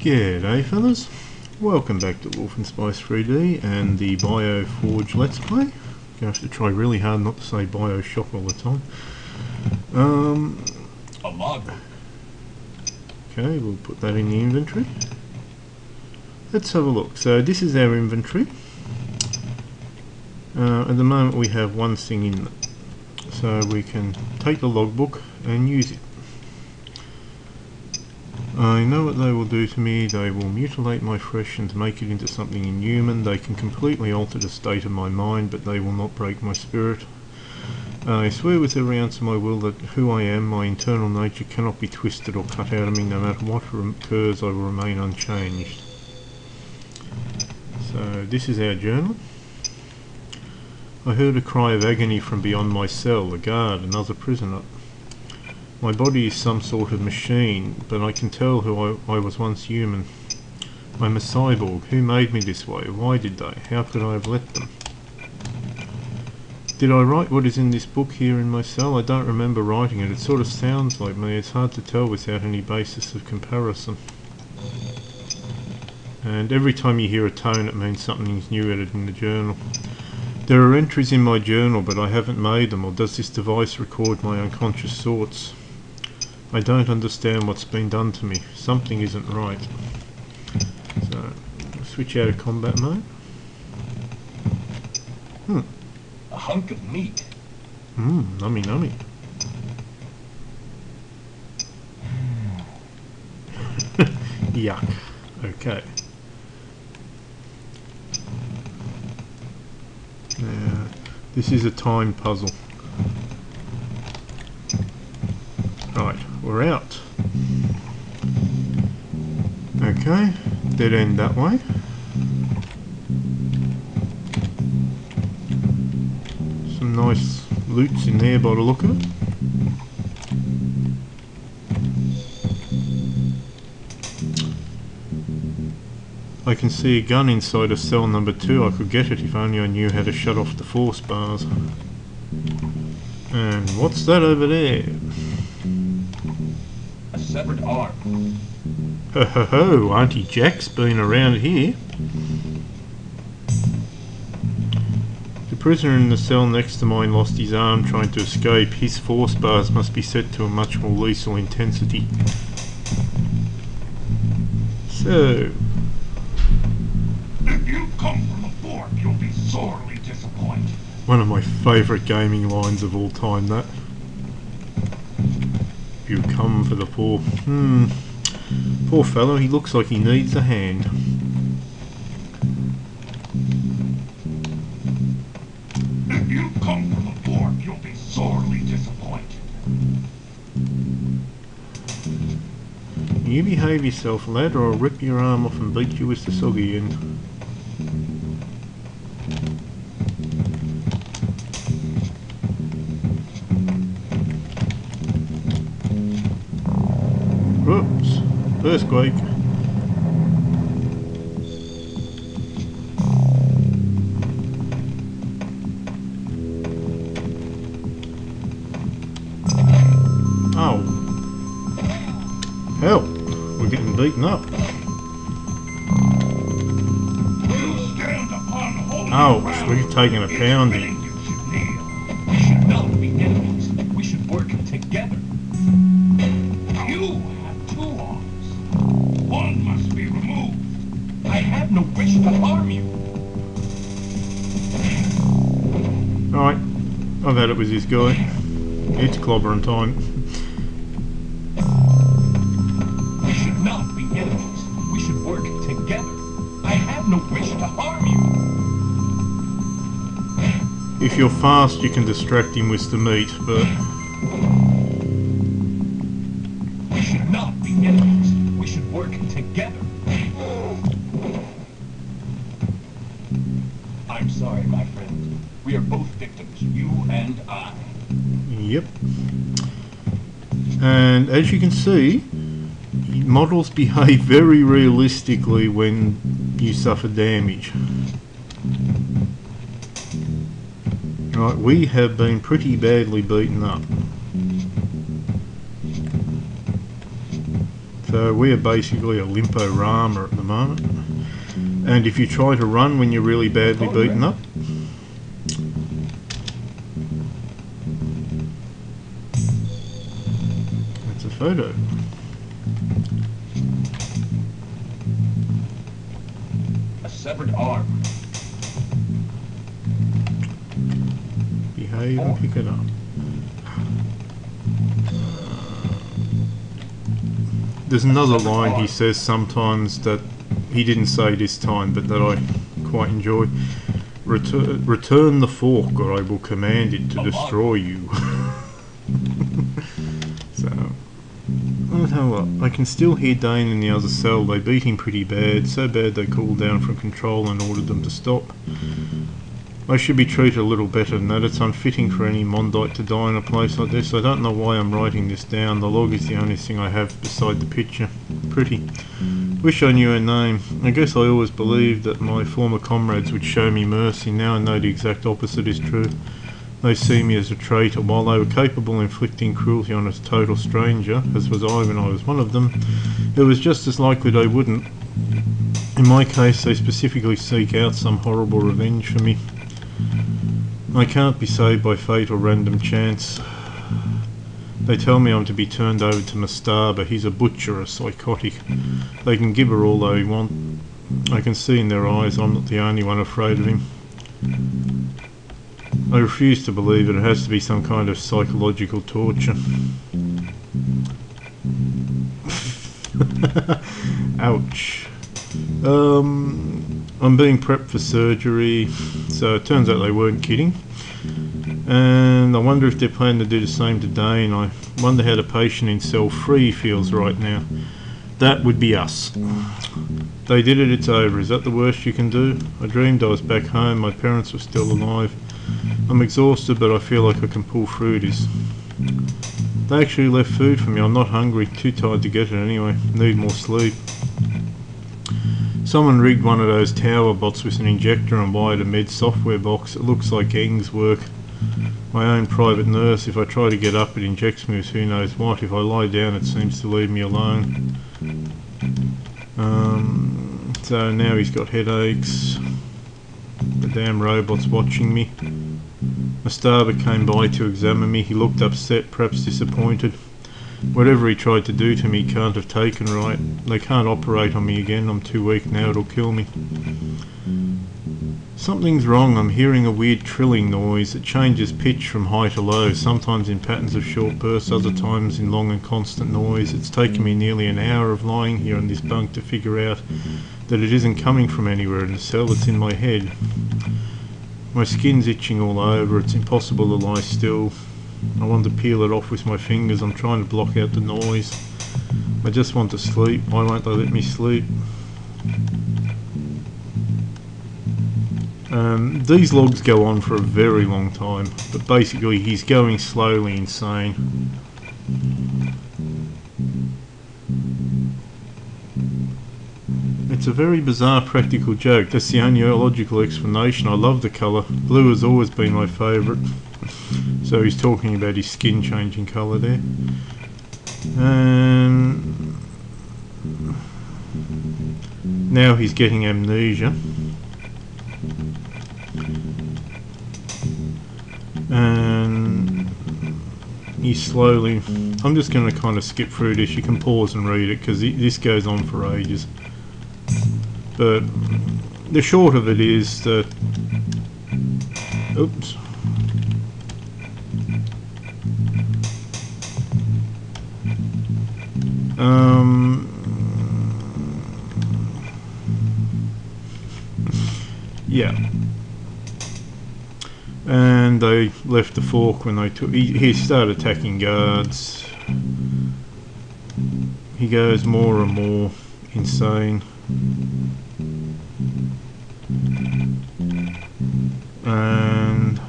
G'day fellas, welcome back to Wolf and Spice 3D and the Bioforge Let's Play. Gonna have to try really hard not to say Bioshock all the time. A log. Okay, we'll put that in the inventory. Let's have a look. So this is our inventory. At the moment we have one thing in it, so we can take the logbook and use it. I know what they will do to me. They will mutilate my flesh and make it into something inhuman. They can completely alter the state of my mind, but they will not break my spirit. I swear with every ounce of my will that who I am, my internal nature, cannot be twisted or cut out of me. No matter what occurs, I will remain unchanged. So this is our journal. I heard a cry of agony from beyond my cell. A guard, another prisoner. My body is some sort of machine, but I can tell who I was once human. I'm a cyborg. Who made me this way? Why did they? How could I have let them? Did I write what is in this book here in my cell? I don't remember writing it. It sort of sounds like me. It's hard to tell without any basis of comparison. And every time you hear a tone, it means something's new added in the journal. There are entries in my journal, but I haven't made them. Or does this device record my unconscious thoughts? I don't understand what's been done to me. Something isn't right. So, switch out of combat mode. A hunk of meat. Nummy nummy. Yuck. Okay. Now, this is a time puzzle. Right, we're out. Okay, dead end that way. Some nice loots in there by the look of it. I can see a gun inside of cell number 2. I could get it if only I knew how to shut off the force bars. And what's that over there? A severed arm. Ho ho ho, Auntie Jack's been around here. The prisoner in the cell next to mine lost his arm trying to escape. His force bars must be set to a much more lethal intensity. So... If you come from the fort, you'll be sorely disappointed. one of my favourite gaming lines of all time, that. If you come for the poor... Poor fellow, he looks like he needs a hand. If you come from the fort, you'll be sorely disappointed. You behave yourself, lad, or I'll rip your arm off and beat you with the soggy end. Whoops. Earthquake. Oh. Hell. We're getting beaten up. Ouch, we're taking a pounding. We should not be enemies. We should work together. You have 2 arms. One must be removed. I have no wish to harm you. Alright, I've had it with this guy. It's clobbering time. We should not be enemies. We should work together. I have no wish to harm you. If you're fast, you can distract him with the meat, but... We should not be enemies. We should work together. I'm sorry, my friend. We are both victims, you and I. Yep. And as you can see, models behave very realistically when you suffer damage. Right, we have been pretty badly beaten up. So we are basically a limpo-rama at the moment. And if you try to run when you're really badly beaten up, that's a photo. A severed arm. Behave and pick it up. There's another line he says sometimes that he didn't say this time, but that I quite enjoy. Return the fork, or I will command it to destroy you. So, I'll tell you what, I can still hear Dane in the other cell. They beat him pretty bad, so bad they called down from control and ordered them to stop. I should be treated a little better than that. It's unfitting for any Mondite to die in a place like this. I don't know why I'm writing this down. The log is the only thing I have beside the picture. Pretty. Wish I knew her name. I guess I always believed that my former comrades would show me mercy. Now I know the exact opposite is true. They see me as a traitor. While they were capable of inflicting cruelty on a total stranger, as was I when I was one of them, it was just as likely they wouldn't. In my case, they specifically seek out some horrible revenge for me. I can't be saved by fate or random chance. They tell me I'm to be turned over to Mastaba. He's a butcher, a psychotic. They can give her all they want. I can see in their eyes I'm not the only one afraid of him. I refuse to believe it. It has to be some kind of psychological torture. Ouch. I'm being prepped for surgery, so it turns out they weren't kidding. And I wonder if they're planning to do the same to Dane. I wonder how the patient in cell 3 feels right now. That would be us. They did it, it's over. Is that the worst you can do? I dreamed I was back home, my parents were still alive. I'm exhausted, but I feel like I can pull through this. They actually left food for me. I'm not hungry, too tired to get it anyway. Need more sleep. Someone rigged one of those tower bots with an injector and wired a med software box. It looks like Eng's work. My own private nurse. If I try to get up, it injects me with who knows what. If I lie down, it seems to leave me alone. So now he's got headaches. The damn robot's watching me. Mastaba came by to examine me. He looked upset, perhaps disappointed. Whatever he tried to do to me can't have taken right. They can't operate on me again. I'm too weak now, it'll kill me. Something's wrong. I'm hearing a weird trilling noise. It changes pitch from high to low, sometimes in patterns of short bursts, other times in long and constant noise. It's taken me nearly an hour of lying here in this bunk to figure out that it isn't coming from anywhere in the cell, it's in my head. My skin's itching all over. It's impossible to lie still. I want to peel it off with my fingers. I'm trying to block out the noise. I just want to sleep. Why won't they let me sleep? These logs go on for a very long time, but basically he's going slowly insane. It's a very bizarre practical joke. That's the only logical explanation. I love the colour. Blue has always been my favourite. So he's talking about his skin changing colour there. And now he's getting amnesia. And he's slowly... I'm just going to kind of skip through this. You can pause and read it because this goes on for ages. But the short of it is that... Oops. Yeah. And they left the fork when they took... He started attacking guards. He goes more and more insane. And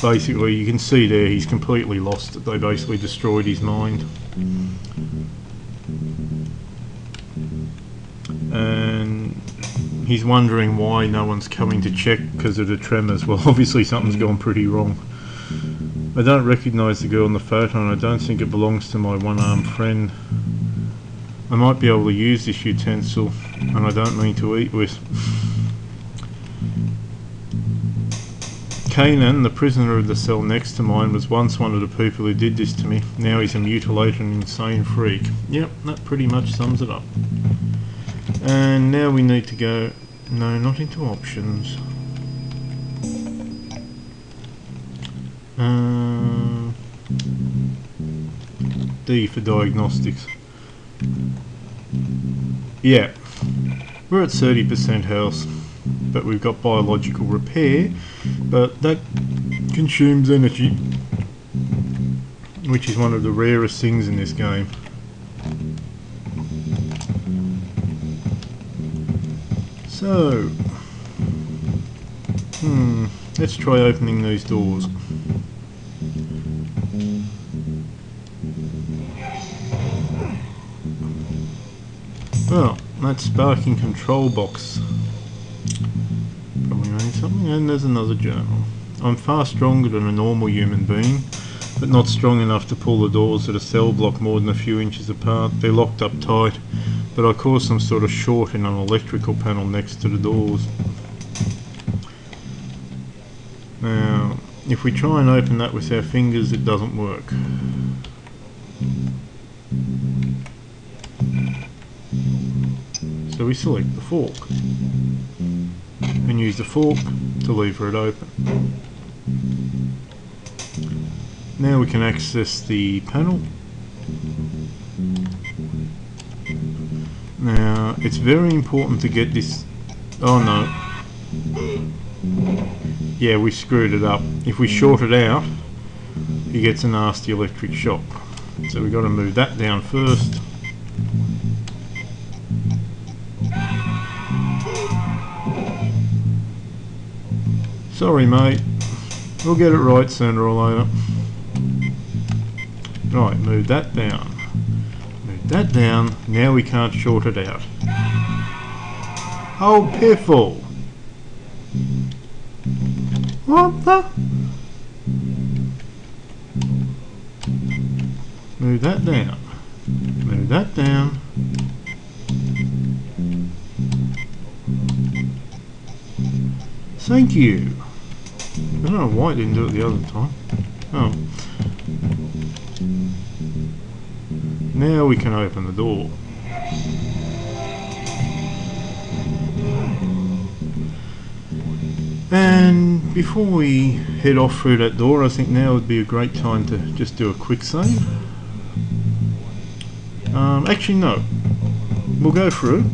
basically you can see there he's completely lost it. They basically destroyed his mind. And he's wondering why no one's coming to check because of the tremors. Well, obviously something's gone pretty wrong. I don't recognise the girl in the photo, and I don't think it belongs to my one-armed friend. I might be able to use this utensil, and I don't mean to eat with. Kanan, the prisoner of the cell next to mine, was once one of the people who did this to me. Now he's a mutilated and insane freak. Yep, that pretty much sums it up. And now we need to go... No, not into options. D for diagnostics. Yeah, we're at 30% health, but we've got biological repair, but that consumes energy, which is one of the rarest things in this game. So, let's try opening these doors. Well, that sparking control box probably means something, and there's another journal. I'm far stronger than a normal human being, but not strong enough to pull the doors of the cell block more than a few inches apart. They're locked up tight, but I caused some sort of short in an electrical panel next to the doors. Now, if we try and open that with our fingers, it doesn't work. So we select the fork and use the fork to lever it open. Now we can access the panel. Now it's very important to get this... Oh no. Yeah, we screwed it up. If we short it out, he gets a nasty electric shock. So we've got to move that down first. Sorry mate, we'll get it right sooner or later. Right, move that down. Move that down, now we can't short it out. Oh piffle! What the? Move that down. Move that down. Thank you. I don't know why it didn't do it the other time. Oh. Now we can open the door. And before we head off through that door, I think now would be a great time to just do a quick save. Actually no. We'll go through.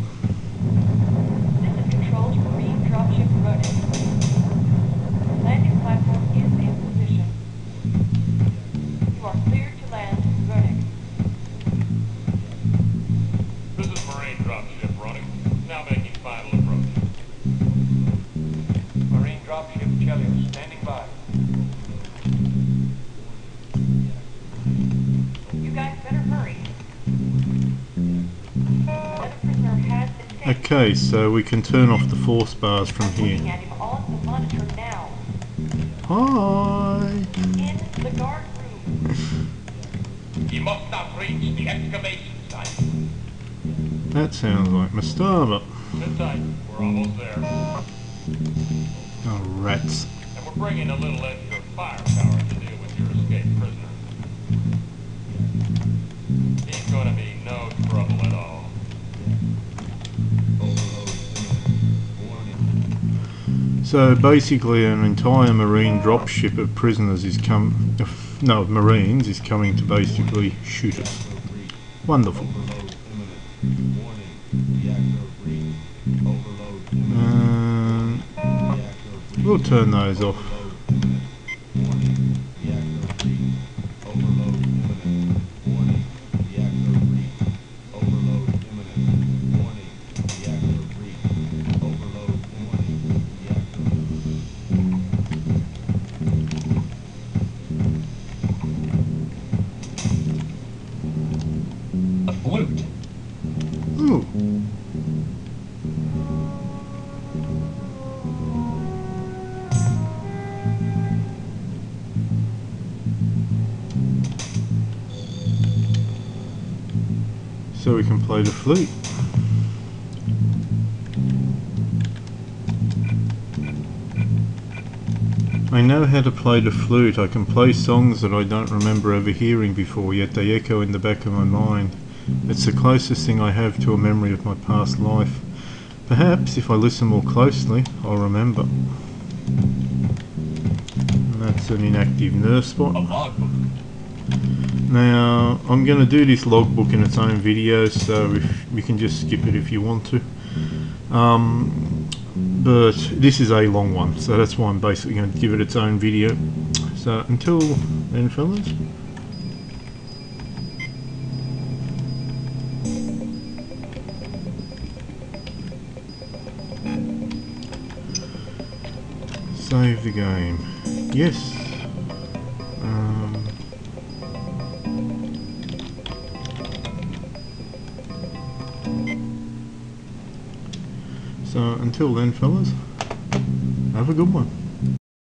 Okay, so we can turn off the force bars from here. Hi! In the guard room. You must not reach the excavation site. That sounds like Mastava. Sit tight, we're almost there. Oh, rats. And we're bringing a little extra firepower to deal with your escaped prisoner. He's going to be no trouble at all. So basically an entire marine dropship of prisoners is marines is coming to basically shoot us. Wonderful. We'll turn those off. so we can play the flute. I know how to play the flute. I can play songs that I don't remember ever hearing before, yet they echo in the back of my mind. It's the closest thing I have to a memory of my past life. Perhaps, if I listen more closely, I'll remember. And that's an inactive nerve spot. A logbook. Now, I'm going to do this logbook in its own video, so if you can just skip it if you want to. But this is a long one, so that's why I'm basically going to give it its own video. So until then, fellas, save the game. Yes. So until then, fellas, have a good one.